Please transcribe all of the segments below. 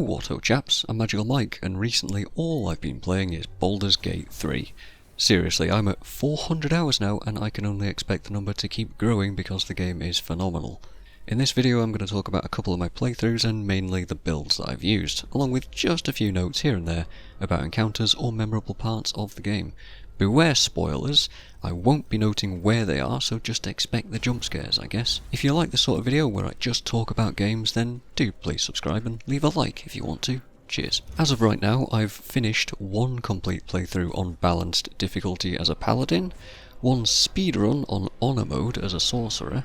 Whatto chaps, I'm MagicalMike, and recently all I've been playing is Baldur's Gate 3. Seriously, I'm at 400 hours now, and I can only expect the number to keep growing because the game is phenomenal. In this video I'm going to talk about a couple of my playthroughs and mainly the builds that I've used, along with just a few notes here and there about encounters or memorable parts of the game. Beware spoilers, I won't be noting where they are, so just expect the jump scares, I guess. If you like this sort of video where I just talk about games, then do please subscribe and leave a like if you want to. Cheers. As of right now, I've finished one complete playthrough on balanced difficulty as a Paladin, one speedrun on Honor mode as a Sorcerer.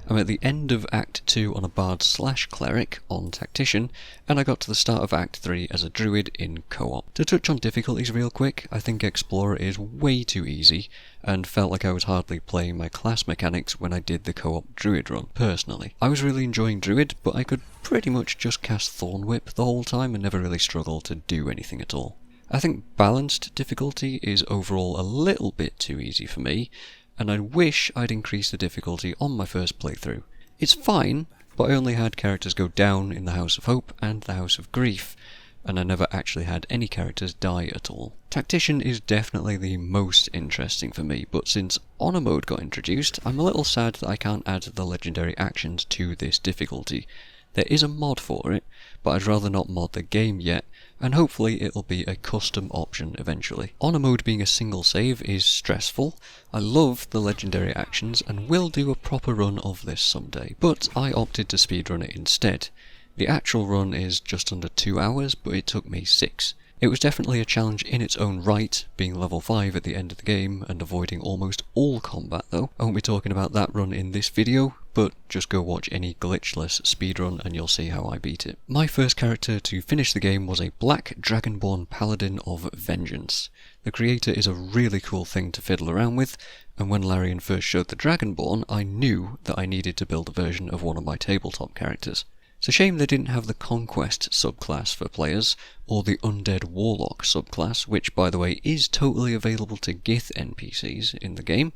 I'm at the end of Act 2 on a Bard/Cleric on Tactician, and I got to the start of Act 3 as a Druid in co-op. To touch on difficulties real quick, I think Explorer is way too easy, and felt like I was hardly playing my class mechanics when I did the co-op Druid run, personally. I was really enjoying Druid, but I could pretty much just cast Thorn Whip the whole time and never really struggled to do anything at all. I think balanced difficulty is overall a little bit too easy for me, and I wish I'd increased the difficulty on my first playthrough. It's fine, but I only had characters go down in the House of Hope and the House of Grief, and I never actually had any characters die at all. Tactician is definitely the most interesting for me, but since Honor mode got introduced, I'm a little sad that I can't add the legendary actions to this difficulty. There is a mod for it, but I'd rather not mod the game yet, and hopefully it'll be a custom option eventually. Honor mode being a single save is stressful. I love the legendary actions and will do a proper run of this someday, but I opted to speedrun it instead. The actual run is just under 2 hours, but it took me 6. It was definitely a challenge in its own right, being level 5 at the end of the game and avoiding almost all combat though. I won't be talking about that run in this video, but just go watch any glitchless speedrun and you'll see how I beat it. My first character to finish the game was a Black Dragonborn Paladin of Vengeance. The creator is a really cool thing to fiddle around with, and when Larian first showed the Dragonborn, I knew that I needed to build a version of one of my tabletop characters. It's a shame they didn't have the Conquest subclass for players, or the Undead Warlock subclass, which by the way is totally available to Gith NPCs in the game.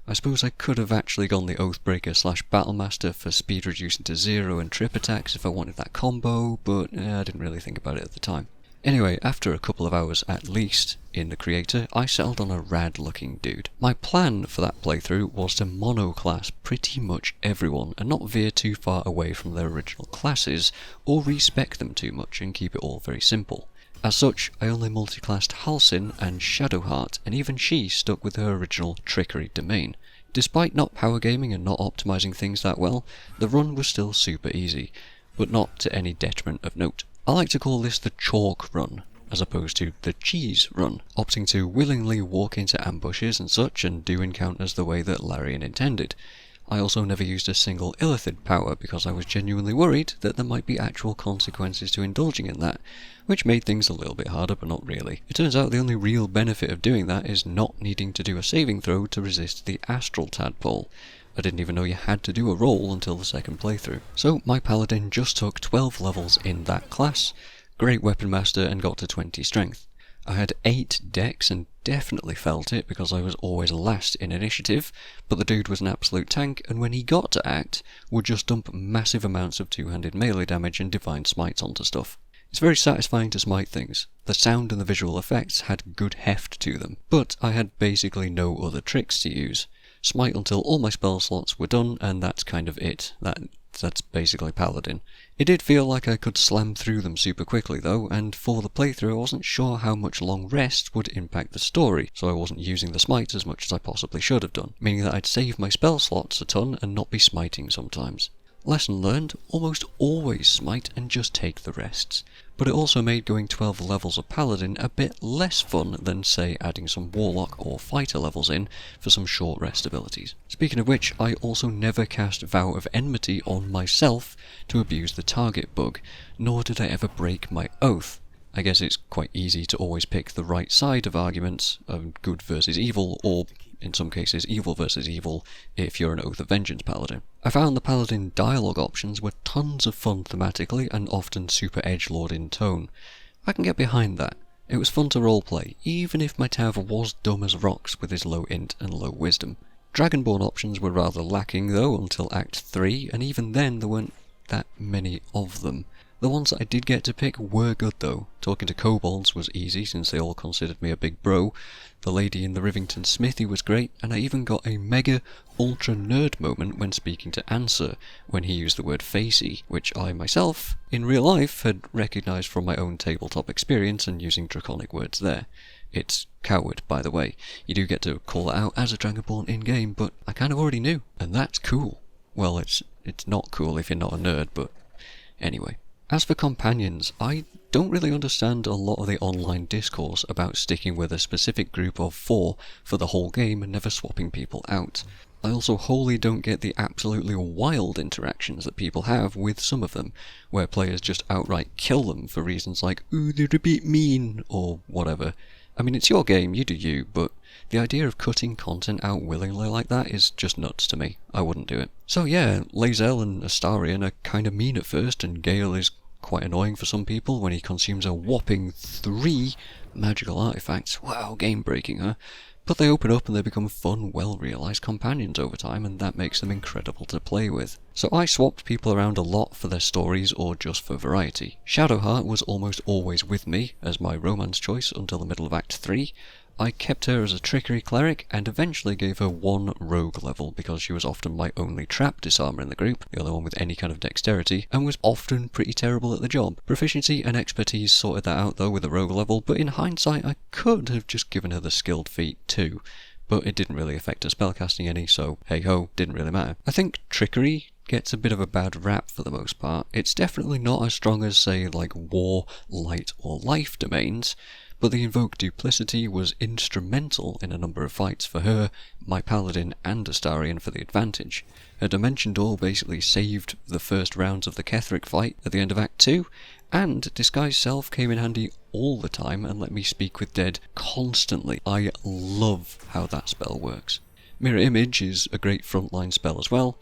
I suppose I could have actually gone the Oathbreaker/Battlemaster for speed reducing to 0 and trip attacks if I wanted that combo, but I didn't really think about it at the time. Anyway, after a couple of hours at least in the creator, I settled on a rad looking dude. My plan for that playthrough was to monoclass pretty much everyone and not veer too far away from their original classes or respec them too much and keep it all very simple. As such, I only multiclassed Halsin and Shadowheart, and even she stuck with her original Trickery domain. Despite not power gaming and not optimizing things that well, the run was still super easy, but not to any detriment of note. I like to call this the chalk run, as opposed to the cheese run, opting to willingly walk into ambushes and such and do encounters the way that Larian intended. I also never used a single Illithid power because I was genuinely worried that there might be actual consequences to indulging in that, which made things a little bit harder but not really. It turns out the only real benefit of doing that is not needing to do a saving throw to resist the Astral Tadpole. I didn't even know you had to do a roll until the second playthrough. So my Paladin just took 12 levels in that class, great Weapon Master, and got to 20 strength. I had 8 dex and definitely felt it because I was always last in initiative, but the dude was an absolute tank, and when he got to act, would just dump massive amounts of two-handed melee damage and divine smites onto stuff. It's very satisfying to smite things. The sound and the visual effects had good heft to them, but I had basically no other tricks to use. Smite until all my spell slots were done, and that's kind of it. That's basically Paladin. It did feel like I could slam through them super quickly though, and for the playthrough I wasn't sure how much long rest would impact the story, so I wasn't using the smites as much as I possibly should have done, meaning that I'd save my spell slots a ton and not be smiting sometimes. Lesson learned, almost always smite and just take the rests. But it also made going 12 levels of Paladin a bit less fun than, say, adding some Warlock or Fighter levels in for some short rest abilities. Speaking of which, I also never cast Vow of Enmity on myself to abuse the target bug, nor did I ever break my oath. I guess it's quite easy to always pick the right side of arguments of good versus evil, or in some cases evil versus evil, if you're an Oath of Vengeance Paladin. I found the Paladin dialogue options were tons of fun thematically and often super edgelord in tone. I can get behind that. It was fun to roleplay, even if my Tav was dumb as rocks with his low int and low wisdom. Dragonborn options were rather lacking though until Act 3, and even then there weren't that many of them. The ones that I did get to pick were good though. Talking to kobolds was easy since they all considered me a big bro. The lady in the Rivington smithy was great, and I even got a mega ultra nerd moment when speaking to Answer when he used the word facey, which I myself, in real life, had recognised from my own tabletop experience and using draconic words there. It's coward, by the way. You do get to call it out as a Dragonborn in-game, but I kind of already knew, and that's cool. Well, it's not cool if you're not a nerd, but anyway. As for companions, I don't really understand a lot of the online discourse about sticking with a specific group of 4 for the whole game and never swapping people out. I also wholly don't get the absolutely wild interactions that people have with some of them, where players just outright kill them for reasons like, "Ooh, they're a bit mean," or whatever. I mean, it's your game, you do you, but the idea of cutting content out willingly like that is just nuts to me. I wouldn't do it. So yeah, Lae'zel and Astarion are kinda mean at first, and Gale is quite annoying for some people when he consumes a whopping 3 magical artifacts. Wow, game-breaking, huh? But they open up and they become fun, well-realised companions over time, and that makes them incredible to play with. So I swapped people around a lot for their stories or just for variety. Shadowheart was almost always with me as my romance choice until the middle of Act 3. I kept her as a trickery cleric and eventually gave her 1 rogue level because she was often my only trap disarmer in the group, the only one with any kind of dexterity, and was often pretty terrible at the job. Proficiency and expertise sorted that out though with a rogue level, but in hindsight I could have just given her the skilled feat too, but it didn't really affect her spellcasting any, so hey ho, didn't really matter. I think trickery gets a bit of a bad rap for the most part. It's definitely not as strong as say like war, light or life domains, but the invoked duplicity was instrumental in a number of fights for her, my Paladin and Astarion for the advantage. Her Dimension Door basically saved the first rounds of the Ketheric fight at the end of Act 2, and Disguise Self came in handy all the time and let me speak with dead constantly. I love how that spell works. Mirror Image is a great frontline spell as well,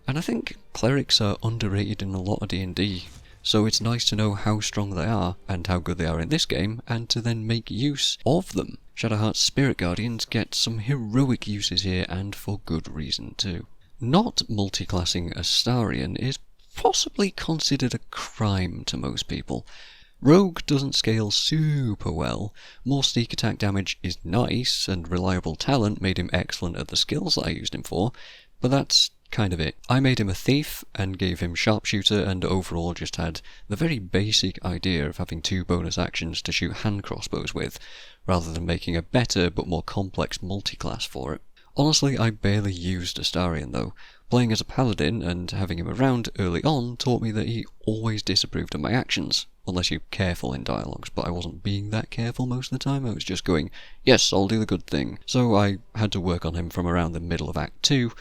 and I think clerics are underrated in a lot of D&D. So it's nice to know how strong they are, and how good they are in this game, and to then make use of them. Shadowheart's Spirit Guardians get some heroic uses here, and for good reason too. Not multiclassing Astarion is possibly considered a crime to most people. Rogue doesn't scale super well, more sneak attack damage is nice, and reliable talent made him excellent at the skills that I used him for, but that's kind of it. I made him a thief and gave him sharpshooter, and overall just had the very basic idea of having 2 bonus actions to shoot hand crossbows with, rather than making a better but more complex multiclass for it. Honestly, I barely used Astarion though. Playing as a paladin and having him around early on taught me that he always disapproved of my actions, unless you're careful in dialogues, but I wasn't being that careful most of the time. I was just going, yes, I'll do the good thing. So I had to work on him from around the middle of Act 2,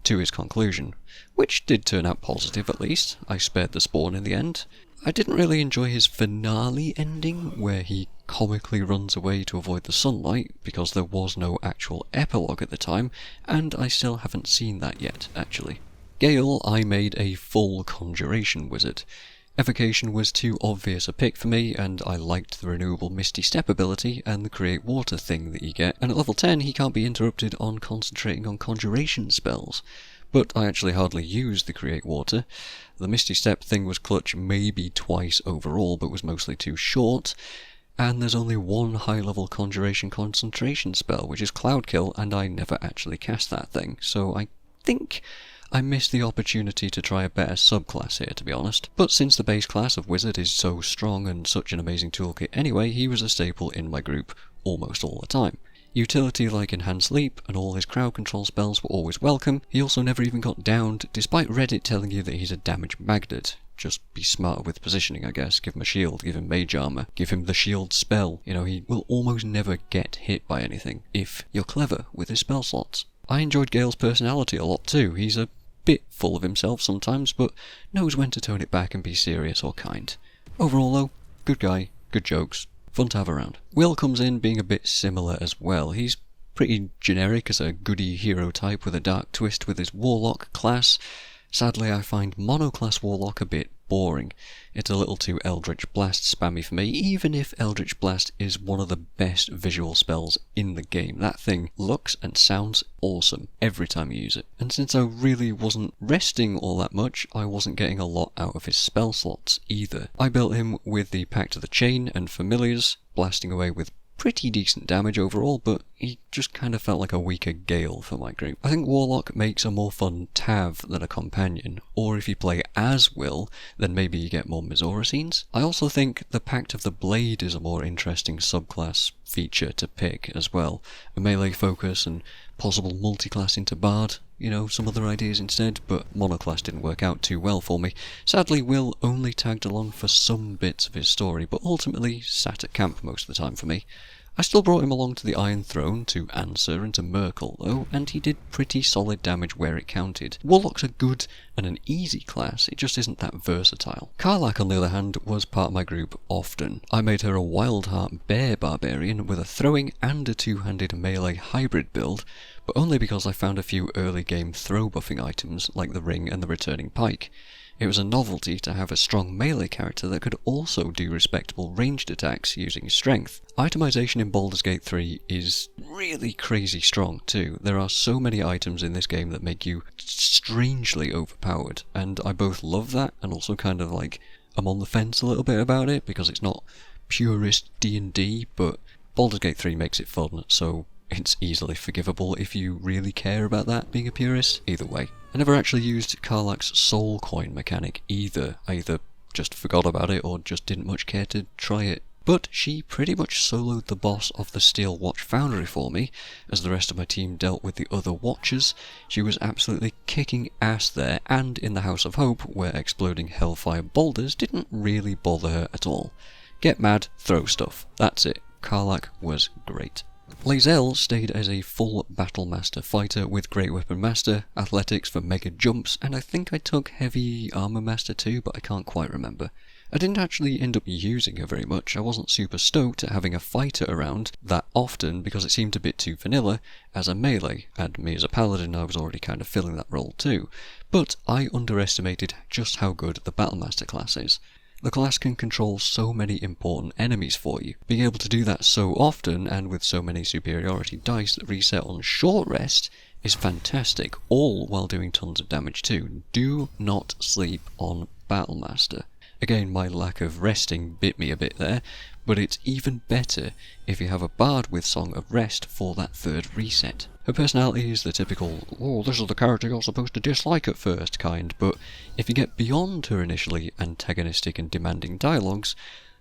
to his conclusion, which did turn out positive at least. I spared the spawn in the end. I didn't really enjoy his finale ending, where he comically runs away to avoid the sunlight, because there was no actual epilogue at the time, and I still haven't seen that yet, actually. Gale, I made a full conjuration wizard. Evocation was too obvious a pick for me, and I liked the renewable Misty Step ability and the Create Water thing that you get, and at level 10 he can't be interrupted on concentrating on conjuration spells. But I actually hardly used the Create Water. The Misty Step thing was clutch maybe twice overall, but was mostly too short, and there's only 1 high-level conjuration concentration spell, which is Cloud Kill, and I never actually cast that thing, so I think I missed the opportunity to try a better subclass here, to be honest. But since the base class of Wizard is so strong and such an amazing toolkit anyway, he was a staple in my group almost all the time. Utility like Enhanced Leap and all his crowd control spells were always welcome. He also never even got downed, despite Reddit telling you that he's a damage magnet. Just be smarter with positioning, I guess. Give him a shield, give him mage armor, give him the shield spell. You know, he will almost never get hit by anything, if you're clever with his spell slots. I enjoyed Gale's personality a lot too. He's a bit full of himself sometimes, but knows when to tone it back and be serious or kind. Overall though, good guy, good jokes, fun to have around. Will comes in being a bit similar as well. He's pretty generic as a goody hero type with a dark twist with his Warlock class. Sadly, I find monoclass Warlock a bit boring. It's a little too Eldritch Blast spammy for me, even if Eldritch Blast is one of the best visual spells in the game. That thing looks and sounds awesome every time you use it. And since I really wasn't resting all that much, I wasn't getting a lot out of his spell slots either. I built him with the Pact of the Chain and Familiars, blasting away with pretty decent damage overall, but he just kind of felt like a weaker Gale for my group. I think Warlock makes a more fun Tav than a companion, or if you play as Will, then maybe you get more Mizora scenes. I also think the Pact of the Blade is a more interesting subclass feature to pick as well. A melee focus and possible multiclass into Bard, some other ideas instead, but monoclass didn't work out too well for me. Sadly, Will only tagged along for some bits of his story, but ultimately sat at camp most of the time for me. I still brought him along to the Iron Throne, to Answer and to Merkel though, and he did pretty solid damage where it counted. Warlock's a good and an easy class, it just isn't that versatile. Karlach, on the other hand, was part of my group often. I made her a Wildheart Bear Barbarian with a throwing and a two-handed melee hybrid build, but only because I found a few early game throw buffing items like the Ring and the Returning Pike. It was a novelty to have a strong melee character that could also do respectable ranged attacks using strength. Itemization in Baldur's Gate 3 is really crazy strong too. There are so many items in this game that make you strangely overpowered, and I both love that and also kind of I'm on the fence a little bit about it because it's not purist D&D, but Baldur's Gate 3 makes it fun, so it's easily forgivable if you really care about that being a purist. Either way. I never actually used Karlach's soul coin mechanic either. I either just forgot about it or just didn't much care to try it. But she pretty much soloed the boss of the Steel Watch Foundry for me, as the rest of my team dealt with the other Watchers. She was absolutely kicking ass there, and in the House of Hope, where exploding Hellfire boulders didn't really bother her at all. Get mad, throw stuff. That's it. Karlach was great. Lae'zel stayed as a full Battle Master fighter with Great Weapon Master, Athletics for mega jumps, and I think I took Heavy Armor Master too, but I can't quite remember. I didn't actually end up using her very much. I wasn't super stoked at having a fighter around that often because it seemed a bit too vanilla as a melee, and me as a Paladin I was already kind of filling that role too. But I underestimated just how good the Battle Master class is. The class can control so many important enemies for you. Being able to do that so often and with so many superiority dice that reset on short rest is fantastic, all while doing tons of damage too. Do not sleep on Battlemaster. Again, my lack of resting bit me a bit there, but it's even better if you have a bard with Song of Rest for that third reset. Her personality is the typical, oh, this is the character you're supposed to dislike at first kind, but if you get beyond her initially antagonistic and demanding dialogues,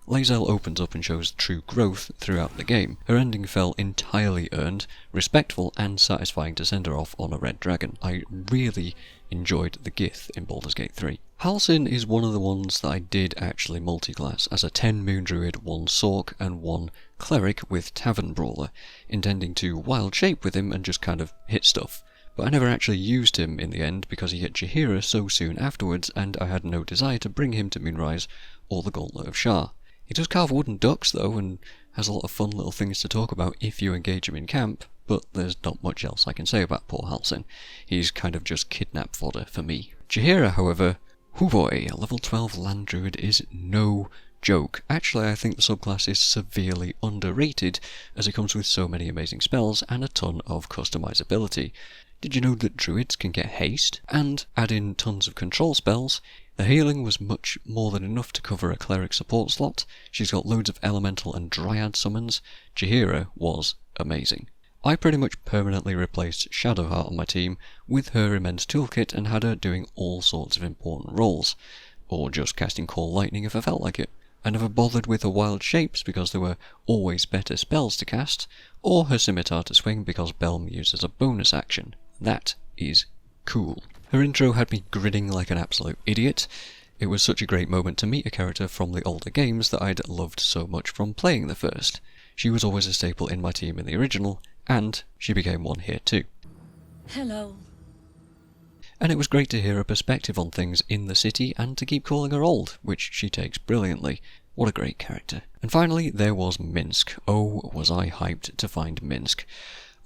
Lae'zel opens up and shows true growth throughout the game. Her ending felt entirely earned, respectful and satisfying to send her off on a red dragon. I really enjoyed the Gith in Baldur's Gate 3. Halsin is one of the ones that I did actually multiclass as a 10 Moon Druid, 1 Sork and 1 Cleric with Tavern Brawler, intending to wild shape with him and just kind of hit stuff. But I never actually used him in the end because he hit Jaheira so soon afterwards and I had no desire to bring him to Moonrise or the Gauntlet of Shar. He does carve wooden ducks though, and has a lot of fun little things to talk about if you engage him in camp, but there's not much else I can say about poor Halsin. He's kind of just kidnap fodder for me. Jaheira, however, hoo boy, a level 12 land druid is no joke. Actually, I think the subclass is severely underrated, as it comes with so many amazing spells and a ton of customizability. Did you know that druids can get haste? And add in tons of control spells. The healing was much more than enough to cover a cleric support slot. She's got loads of elemental and dryad summons. Jaheira was amazing. I pretty much permanently replaced Shadowheart on my team with her immense toolkit and had her doing all sorts of important roles, or just casting Call Lightning if I felt like it. I never bothered with her wild shapes because there were always better spells to cast, or her scimitar to swing because Belm uses a bonus action. That is cool. Her intro had me grinning like an absolute idiot. It was such a great moment to meet a character from the older games that I'd loved so much from playing the first. She was always a staple in my team in the original, and she became one here too. Hello. And it was great to hear her perspective on things in the city and to keep calling her old, which she takes brilliantly. What a great character. And finally, there was Minsc. Oh, was I hyped to find Minsc.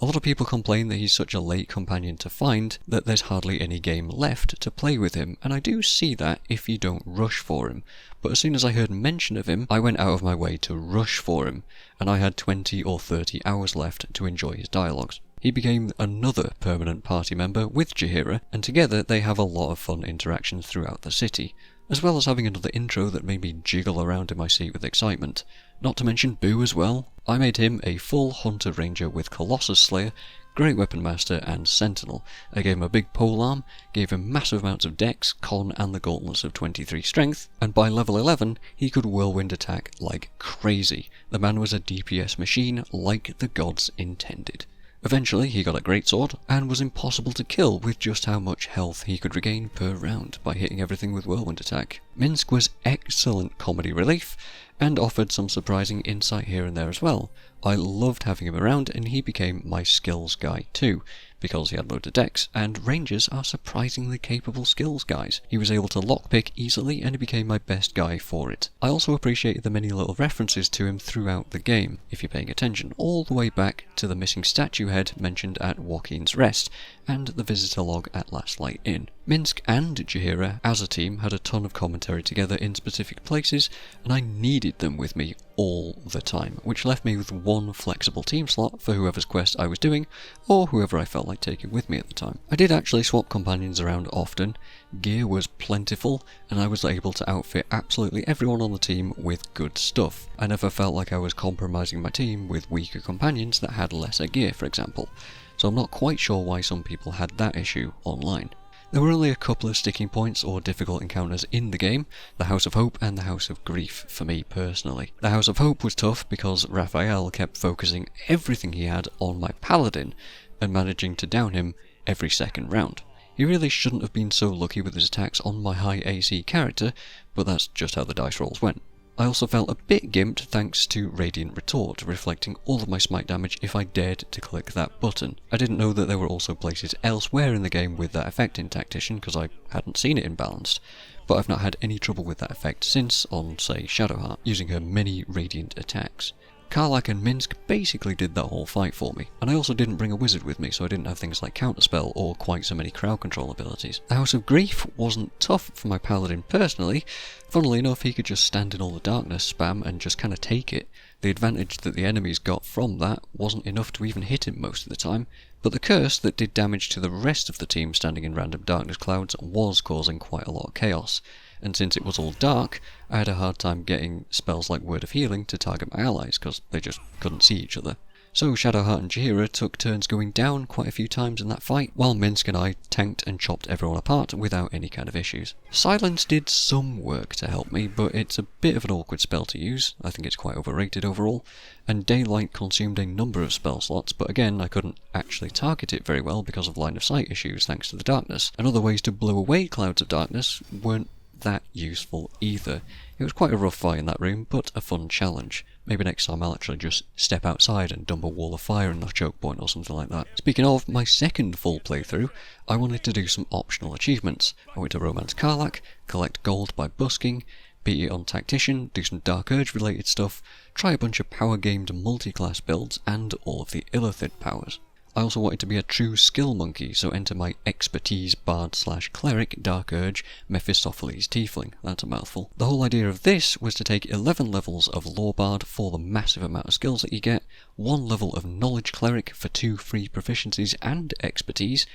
A lot of people complain that he's such a late companion to find that there's hardly any game left to play with him, and I do see that if you don't rush for him. But as soon as I heard mention of him, I went out of my way to rush for him, and I had 20 or 30 hours left to enjoy his dialogues. He became another permanent party member with Jaheira, and together they have a lot of fun interactions throughout the city, as well as having another intro that made me jiggle around in my seat with excitement. Not to mention Boo as well. I made him a full Hunter Ranger with Colossus Slayer, Great Weapon Master and Sentinel. I gave him a big polearm, gave him massive amounts of dex, con and the gauntlets of 23 strength, and by level 11 he could whirlwind attack like crazy. The man was a DPS machine like the gods intended. Eventually he got a greatsword, and was impossible to kill with just how much health he could regain per round by hitting everything with whirlwind attack. Minsc was excellent comedy relief, and offered some surprising insight here and there as well. I loved having him around, and he became my skills guy too, because he had loads of dex, and rangers are surprisingly capable skills guys. He was able to lockpick easily, and he became my best guy for it. I also appreciated the many little references to him throughout the game, if you're paying attention, all the way back to the missing statue head mentioned at Joaquin's Rest, and the visitor log at Last Light Inn. Minsc and Jaheira, as a team, had a ton of commentary together in specific places, and I needed them with me all the time, which left me with one flexible team slot for whoever's quest I was doing, or whoever I felt like taking with me at the time. I did actually swap companions around often. Gear was plentiful, and I was able to outfit absolutely everyone on the team with good stuff. I never felt like I was compromising my team with weaker companions that had lesser gear, for example, so I'm not quite sure why some people had that issue online. There were only a couple of sticking points or difficult encounters in the game, the House of Hope and the House of Grief for me personally. The House of Hope was tough because Raphael kept focusing everything he had on my Paladin and managing to down him every second round. He really shouldn't have been so lucky with his attacks on my high AC character, but that's just how the dice rolls went. I also felt a bit gimped thanks to Radiant Retort, reflecting all of my smite damage if I dared to click that button. I didn't know that there were also places elsewhere in the game with that effect in Tactician because I hadn't seen it imbalanced, but I've not had any trouble with that effect since on, say, Shadowheart, using her many Radiant attacks. Karlach and Minsc basically did that whole fight for me, and I also didn't bring a wizard with me, so I didn't have things like Counterspell or quite so many crowd control abilities. The House of Grief wasn't tough for my Paladin personally. Funnily enough, he could just stand in all the darkness spam and just kind of take it. The advantage that the enemies got from that wasn't enough to even hit him most of the time, but the curse that did damage to the rest of the team standing in random darkness clouds was causing quite a lot of chaos. And since it was all dark, I had a hard time getting spells like Word of Healing to target my allies, because they just couldn't see each other. So Shadowheart and Jaheira took turns going down quite a few times in that fight, while Minsc and I tanked and chopped everyone apart without any kind of issues. Silence did some work to help me, but it's a bit of an awkward spell to use. I think it's quite overrated overall, and Daylight consumed a number of spell slots, but again I couldn't actually target it very well because of line of sight issues thanks to the darkness, and other ways to blow away clouds of darkness weren't that useful either. It was quite a rough fight in that room, but a fun challenge. Maybe next time I'll actually just step outside and dump a wall of fire in the choke point or something like that. Speaking of my second full playthrough, I wanted to do some optional achievements. I went to Romance Karlach, collect gold by busking, beat it on Tactician, do some Dark Urge related stuff, try a bunch of power gamed multi-class builds, and all of the Illithid powers. I also wanted to be a true skill monkey, so enter my expertise bard/cleric Dark Urge Mephistopheles Tiefling. That's a mouthful. The whole idea of this was to take 11 levels of Lore Bard for the massive amount of skills that you get, 1 level of Knowledge Cleric for 2 free proficiencies and expertise,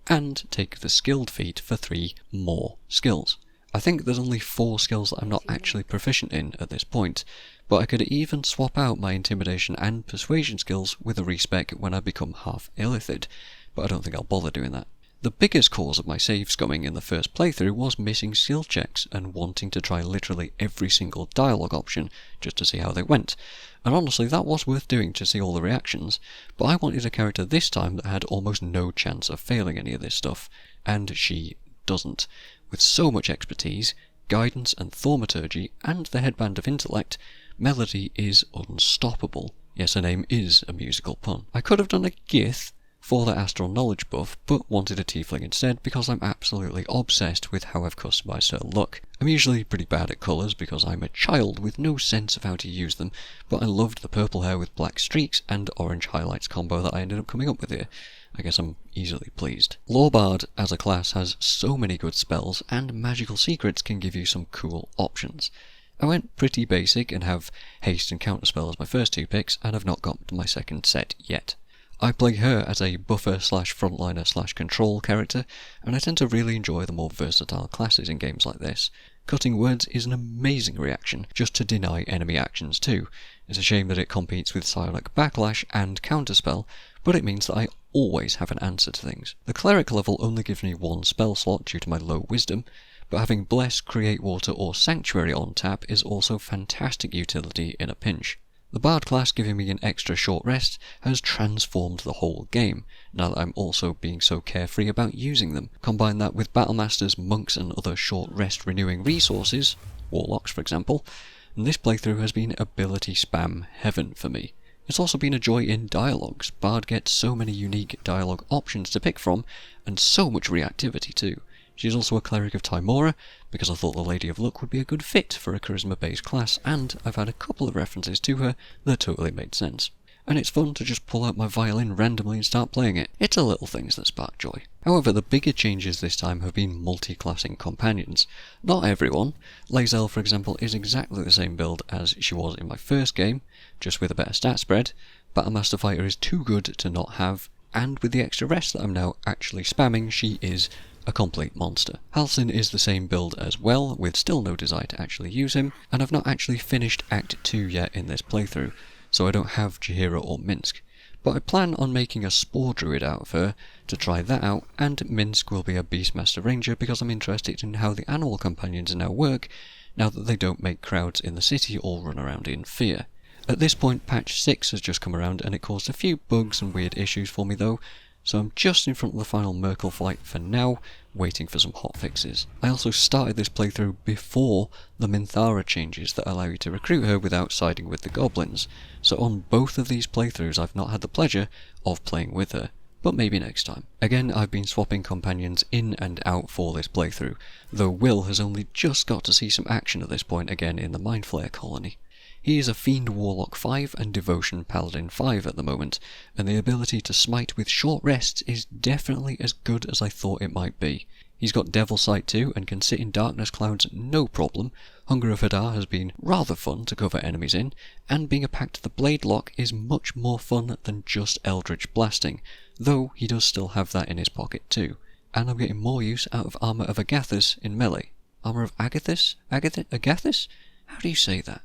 and take the Skilled feat for 3 more skills. I think there's only 4 skills that I'm not actually proficient in at this point, but I could even swap out my Intimidation and Persuasion skills with a respec when I become half Illithid, but I don't think I'll bother doing that. The biggest cause of my save scumming in the first playthrough was missing skill checks and wanting to try literally every single dialogue option just to see how they went, and honestly that was worth doing to see all the reactions, but I wanted a character this time that had almost no chance of failing any of this stuff, and she doesn't. With so much expertise, guidance and thaumaturgy, and the headband of intellect, Melody is unstoppable. Yes, her name is a musical pun. I could have done a gith for the Astral Knowledge buff, but wanted a tiefling instead because I'm absolutely obsessed with how I've customised her look. I'm usually pretty bad at colours because I'm a child with no sense of how to use them, but I loved the purple hair with black streaks and orange highlights combo that I ended up coming up with here. I guess I'm easily pleased. Lorebard as a class has so many good spells, and magical secrets can give you some cool options. I went pretty basic and have haste and counterspell as my first two picks, and I've not got to my second set yet. I play her as a buffer slash frontliner slash control character, and I tend to really enjoy the more versatile classes in games like this. Cutting words is an amazing reaction, just to deny enemy actions too. It's a shame that it competes with Psionic Backlash and Counterspell, but it means that I always have an answer to things. The Cleric level only gives me one spell slot due to my low wisdom, but having Bless, Create Water or Sanctuary on tap is also fantastic utility in a pinch. The Bard class giving me an extra short rest has transformed the whole game, now that I'm also being so carefree about using them. Combine that with Battlemasters, Monks and other short rest renewing resources, Warlocks for example, and this playthrough has been ability spam heaven for me. It's also been a joy in dialogues. Bard gets so many unique dialogue options to pick from, and so much reactivity too. She's also a Cleric of Tymora, because I thought the Lady of Luck would be a good fit for a charisma-based class, and I've had a couple of references to her that totally made sense. And it's fun to just pull out my violin randomly and start playing it. It's the little things that spark joy. However, the bigger changes this time have been multi-classing companions. Not everyone. Lae'zel, for example, is exactly the same build as she was in my first game, just with a better stat spread. Battlemaster Fighter is too good to not have, and with the extra rest that I'm now actually spamming, she is a complete monster. Halsin is the same build as well, with still no desire to actually use him, and I've not actually finished Act 2 yet in this playthrough, so I don't have Jaheira or Minsk. But I plan on making a Spore Druid out of her to try that out, and Minsk will be a Beastmaster Ranger because I'm interested in how the animal companions now work, now that they don't make crowds in the city or run around in fear. At this point, patch 6 has just come around and it caused a few bugs and weird issues for me though, so I'm just in front of the final Merkel fight for now, waiting for some hotfixes. I also started this playthrough before the Minthara changes that allow you to recruit her without siding with the goblins, so on both of these playthroughs I've not had the pleasure of playing with her, but maybe next time. Again, I've been swapping companions in and out for this playthrough, though Will has only just got to see some action at this point again in the Mindflayer colony. He is a Fiend Warlock 5 and Devotion Paladin 5 at the moment, and the ability to smite with short rests is definitely as good as I thought it might be. He's got Devil Sight too, and can sit in darkness clouds no problem. Hunger of Hadar has been rather fun to cover enemies in, and being a Pact to the Blade Lock is much more fun than just Eldritch Blasting, though he does still have that in his pocket too. And I'm getting more use out of Armour of Agathis in melee. Armour of Agathis? Agathis? How do you say that?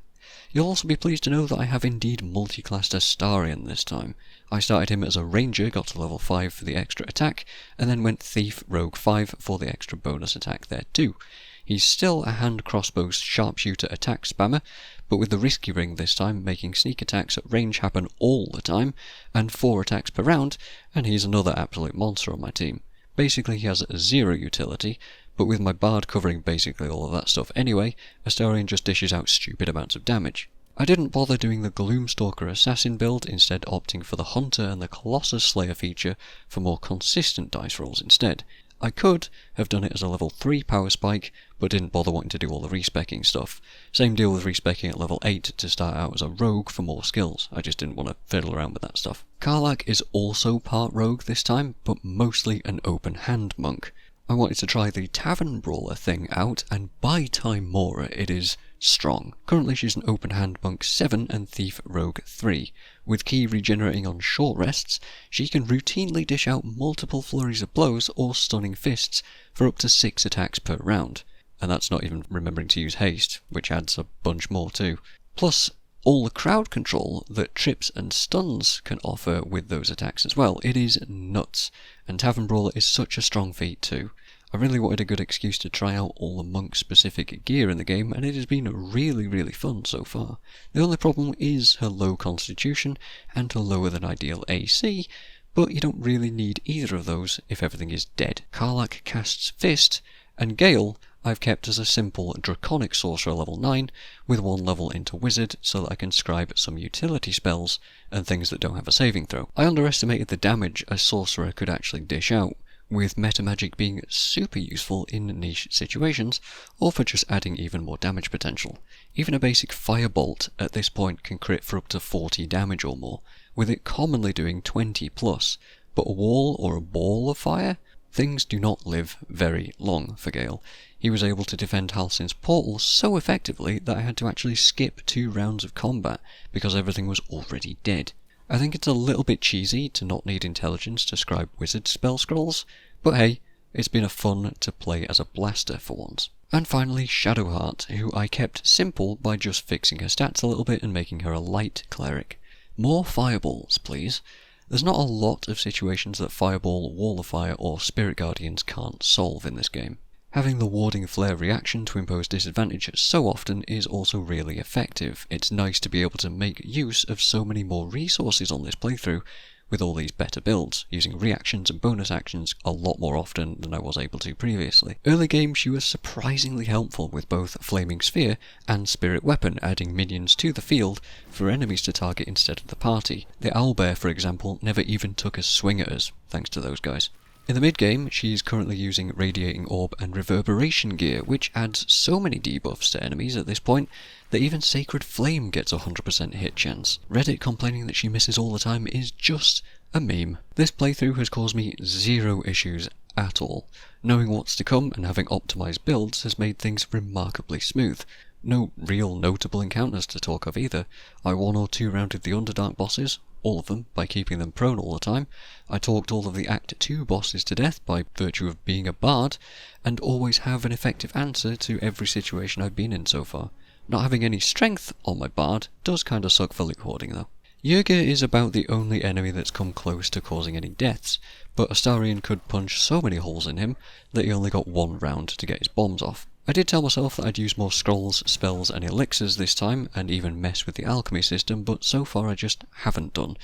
You'll also be pleased to know that I have indeed multi-classed Astarion this time. I started him as a ranger, got to level 5 for the extra attack, and then went thief rogue 5 for the extra bonus attack there too. He's still a hand crossbow sharpshooter attack spammer, but with the risky ring this time, making sneak attacks at range happen all the time, and 4 attacks per round, and he's another absolute monster on my team. Basically he has 0 utility, but with my Bard covering basically all of that stuff anyway, Astarion just dishes out stupid amounts of damage. I didn't bother doing the Gloomstalker Assassin build, instead opting for the Hunter and the Colossus Slayer feature for more consistent dice rolls instead. I could have done it as a level 3 power spike, but didn't bother wanting to do all the respecking stuff. Same deal with respecking at level 8 to start out as a rogue for more skills. I just didn't want to fiddle around with that stuff. Karlach is also part rogue this time, but mostly an open hand monk. I wanted to try the Tavern Brawler thing out, and by Tymora it is strong. Currently she's an open hand monk 7 and thief rogue 3. With ki regenerating on short rests, she can routinely dish out multiple flurries of blows or stunning fists for up to 6 attacks per round. And that's not even remembering to use haste, which adds a bunch more too. Plus, all the crowd control that trips and stuns can offer with those attacks as well. It is nuts, and Tavern Brawler is such a strong feat too. I really wanted a good excuse to try out all the monk-specific gear in the game, and it has been really fun so far. The only problem is her low constitution and her lower than ideal AC, but you don't really need either of those if everything is dead. Karlach casts Fist, and Gale I've kept as a simple Draconic Sorcerer level 9, with 1 level into Wizard so that I can scribe some utility spells and things that don't have a saving throw. I underestimated the damage a Sorcerer could actually dish out, with meta magic being super useful in niche situations, or for just adding even more damage potential. Even a basic Firebolt at this point can crit for up to 40 damage or more, with it commonly doing 20 plus, but a wall or a ball of fire? Things do not live very long for Gale. He was able to defend Halsin's portal so effectively that I had to actually skip 2 rounds of combat because everything was already dead. I think it's a little bit cheesy to not need intelligence to scribe wizard spell scrolls, but hey, it's been a fun to play as a blaster for once. And finally Shadowheart, who I kept simple by just fixing her stats a little bit and making her a light cleric. More fireballs, please. There's not a lot of situations that Fireball, Wall of Fire or Spirit Guardians can't solve in this game. Having the Warding Flare reaction to impose disadvantage so often is also really effective. It's nice to be able to make use of so many more resources on this playthrough with all these better builds, using reactions and bonus actions a lot more often than I was able to previously. Early game she was surprisingly helpful with both Flaming Sphere and Spirit Weapon, adding minions to the field for enemies to target instead of the party. The Owlbear, for example, never even took a swing at us, thanks to those guys. In the mid-game, she's currently using Radiating Orb and Reverberation gear, which adds so many debuffs to enemies at this point that even Sacred Flame gets a 100% hit chance. Reddit complaining that she misses all the time is just a meme. This playthrough has caused me 0 issues at all. Knowing what's to come and having optimised builds has made things remarkably smooth. No real notable encounters to talk of either. I 1 or 2 rounded the Underdark bosses, all of them, by keeping them prone all the time. I talked all of the Act 2 bosses to death by virtue of being a bard, and always have an effective answer to every situation I've been in so far. Not having any strength on my bard does kinda suck for loot hoarding though. Yurga is about the only enemy that's come close to causing any deaths, but Astarion could punch so many holes in him that he only got 1 round to get his bombs off. I did tell myself that I'd use more scrolls, spells and elixirs this time, and even mess with the alchemy system, but so far I just haven't done,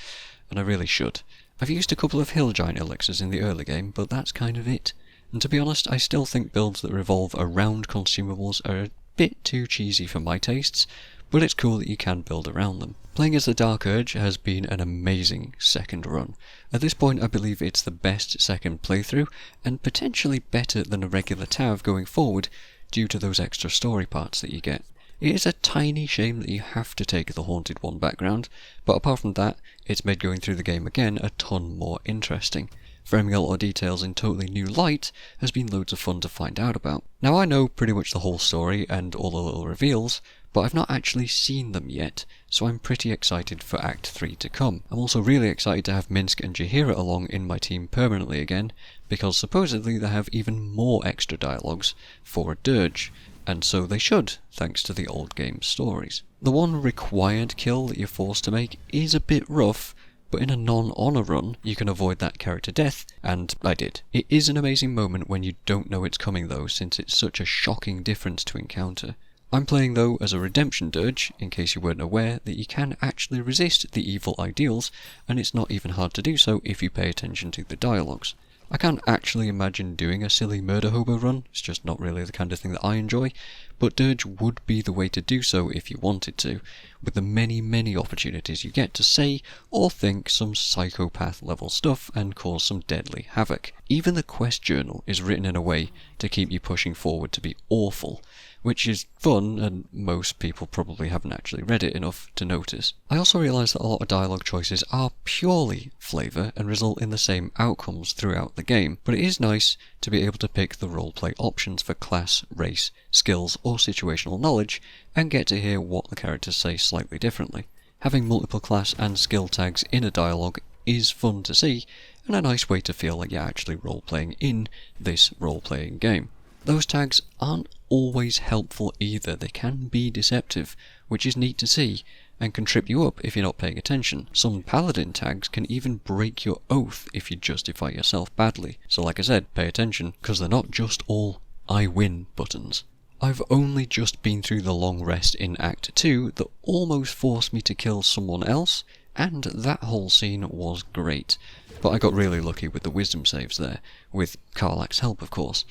and I really should. I've used a couple of hill giant elixirs in the early game, but that's kind of it. And to be honest, I still think builds that revolve around consumables are a bit too cheesy for my tastes, but it's cool that you can build around them. Playing as the Dark Urge has been an amazing second run. At this point I believe it's the best second playthrough, and potentially better than a regular TAV going forward, due to those extra story parts that you get. It is a tiny shame that you have to take the Haunted One background, but apart from that, it's made going through the game again a ton more interesting. Framing a lot of details in totally new light has been loads of fun to find out about. Now I know pretty much the whole story and all the little reveals, but I've not actually seen them yet, so I'm pretty excited for Act 3 to come. I'm also really excited to have Minsk and Jaheira along in my team permanently again, because supposedly they have even more extra dialogues for a dirge, and so they should, thanks to the old game stories. The one required kill that you're forced to make is a bit rough, but in a non-honour run, you can avoid that character death, and I did. It is an amazing moment when you don't know it's coming though, since it's such a shocking difference to encounter. I'm playing though as a redemption dirge, in case you weren't aware that you can actually resist the evil ideals, and it's not even hard to do so if you pay attention to the dialogues. I can't actually imagine doing a silly murder hobo run, it's just not really the kind of thing that I enjoy, but dirge would be the way to do so if you wanted to, with the many opportunities you get to say or think some psychopath level stuff and cause some deadly havoc. Even the quest journal is written in a way to keep you pushing forward to be awful, which is fun, and most people probably haven't actually read it enough to notice. I also realise that a lot of dialogue choices are purely flavour and result in the same outcomes throughout the game, but it is nice to be able to pick the roleplay options for class, race, skills or situational knowledge, and get to hear what the characters say slightly differently. Having multiple class and skill tags in a dialogue is fun to see, and a nice way to feel like you're actually role-playing in this role-playing game. Those tags aren't always helpful either, they can be deceptive, which is neat to see, and can trip you up if you're not paying attention. Some Paladin tags can even break your oath if you justify yourself badly, so like I said, pay attention, because they're not just all I win buttons. I've only just been through the long rest in Act 2 that almost forced me to kill someone else, and that whole scene was great, but I got really lucky with the wisdom saves there, with Karlach's help of course.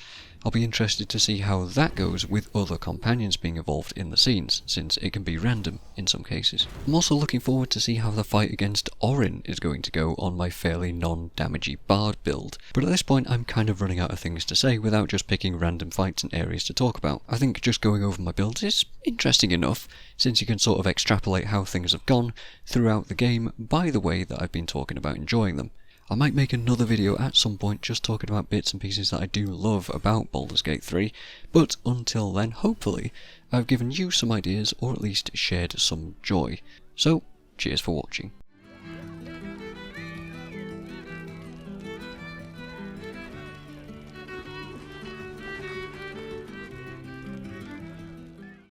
I'll be interested to see how that goes with other companions being involved in the scenes, since it can be random in some cases. I'm also looking forward to see how the fight against Orin is going to go on my fairly non-damagey bard build, but at this point I'm kind of running out of things to say without just picking random fights and areas to talk about. I think just going over my builds is interesting enough, since you can sort of extrapolate how things have gone throughout the game by the way that I've been talking about enjoying them. I might make another video at some point just talking about bits and pieces that I do love about Baldur's Gate 3, but until then, hopefully, I've given you some ideas or at least shared some joy. So, cheers for watching.